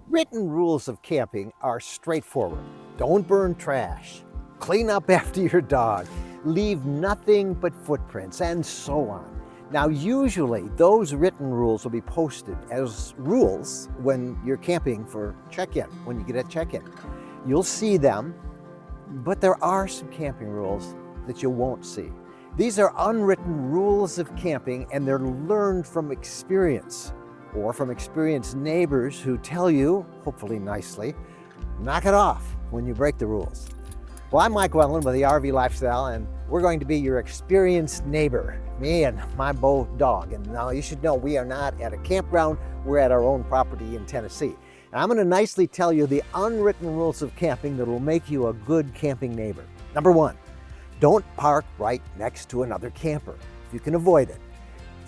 Written rules of camping are straightforward. Don't burn trash, clean up after your dog, leave nothing but footprints, and so on. Now, usually those written rules will be posted as rules when you're camping for check-in, when you get a check-in. You'll see them, but there are some camping rules that you won't see. These are unwritten rules of camping, and they're learned from experience or from experienced neighbors who tell you, hopefully nicely, knock it off when you break the rules. Well, I'm Mike Wendland with the RV Lifestyle, and we're going to be your experienced neighbor, me and my Bo dog. And now you should know we are not at a campground, we're at our own property in Tennessee. And I'm going to nicely tell you the unwritten rules of camping that will make you a good camping neighbor. Number one, don't park right next to another camper if you can avoid it.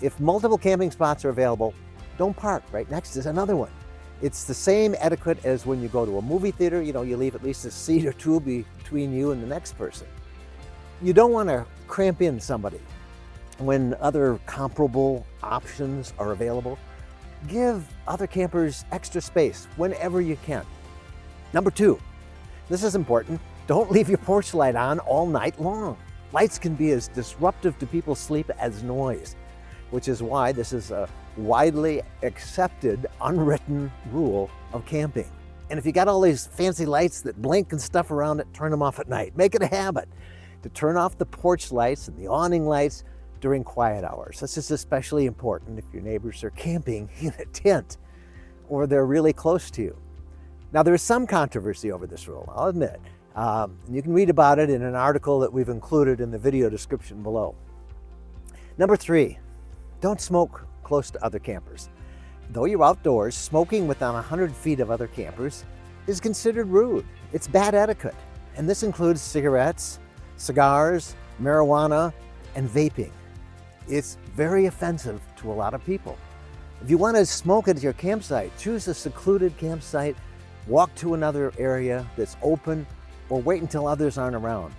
If multiple camping spots are available, don't park right next to another one. It's the same etiquette as when you go to a movie theater. You leave at least a seat or two between you and the next person. You don't want to cramp in somebody. When other comparable options are available, give other campers extra space whenever you can. Number two, this is important, don't leave your porch light on all night long. Lights can be as disruptive to people's sleep as noise, which is why this is a widely accepted, unwritten rule of camping. And if you got all these fancy lights that blink and stuff around it, turn them off at night. Make it a habit to turn off the porch lights and the awning lights during quiet hours. This is especially important if your neighbors are camping in a tent or they're really close to you. Now, there is some controversy over this rule, I'll admit. You can read about it in an article that we've included in the video description below. Number three, don't smoke close to other campers. Though you're outdoors, smoking within 100 feet of other campers is considered rude. It's bad etiquette, and this includes cigarettes, cigars, marijuana, and vaping. It's very offensive to a lot of people. If you want to smoke at your campsite, choose a secluded campsite, walk to another area that's open, or wait until others aren't around.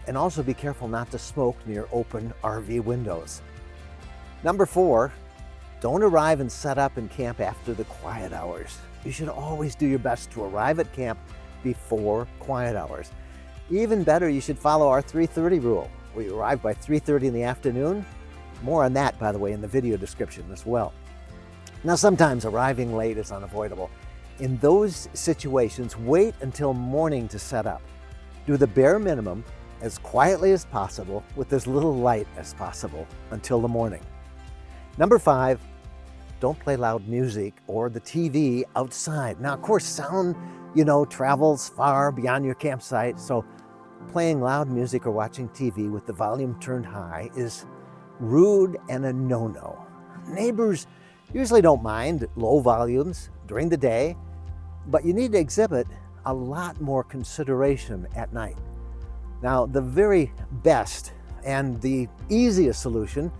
And also be careful not to smoke near open RV windows. Number four, don't arrive and set up and camp after the quiet hours. You should always do your best to arrive at camp before quiet hours. Even better, you should follow our 3:30 rule, where you arrive by 3:30 in the afternoon. More on that, by the way, in the video description as well. Now, sometimes arriving late is unavoidable. In those situations, wait until morning to set up. Do the bare minimum as quietly as possible with as little light as possible until the morning. Number five, don't play loud music or the TV outside. Now, of course, sound, travels far beyond your campsite, so playing loud music or watching TV with the volume turned high is rude and a no-no. Neighbors usually don't mind low volumes during the day, but you need to exhibit a lot more consideration at night. Now, the very best and the easiest solution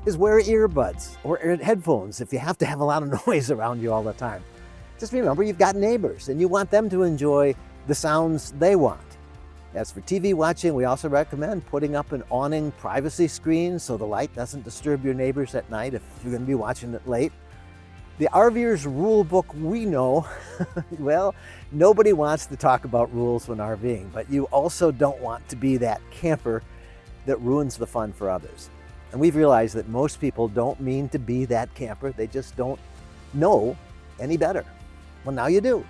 is wear earbuds or headphones if you have to have a lot of noise around you all the time. Just remember, you've got neighbors and you want them to enjoy the sounds they want. As for TV watching, we also recommend putting up an awning privacy screen so the light doesn't disturb your neighbors at night if you're going to be watching it late. The RVer's rule book we know, well, nobody wants to talk about rules when RVing, but you also don't want to be that camper that ruins the fun for others. And we've realized that most people don't mean to be that camper, they just don't know any better. Well, now you do.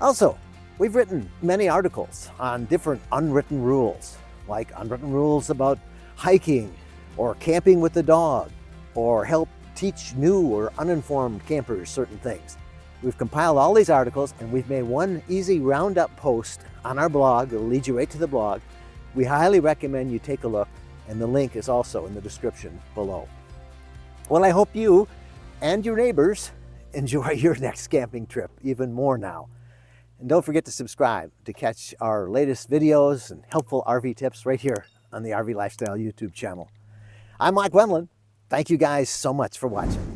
Also, we've written many articles on different unwritten rules, like unwritten rules about hiking or camping with the dog, or help teach new or uninformed campers certain things. We've compiled all these articles and we've made one easy roundup post on our blog. It'll lead you right to the blog. We highly recommend you take a look, and the link is also in the description below. Well, I hope you and your neighbors enjoy your next camping trip even more now. And don't forget to subscribe to catch our latest videos and helpful RV tips right here on the RV Lifestyle YouTube channel. I'm Mike Wendland. Thank you guys so much for watching.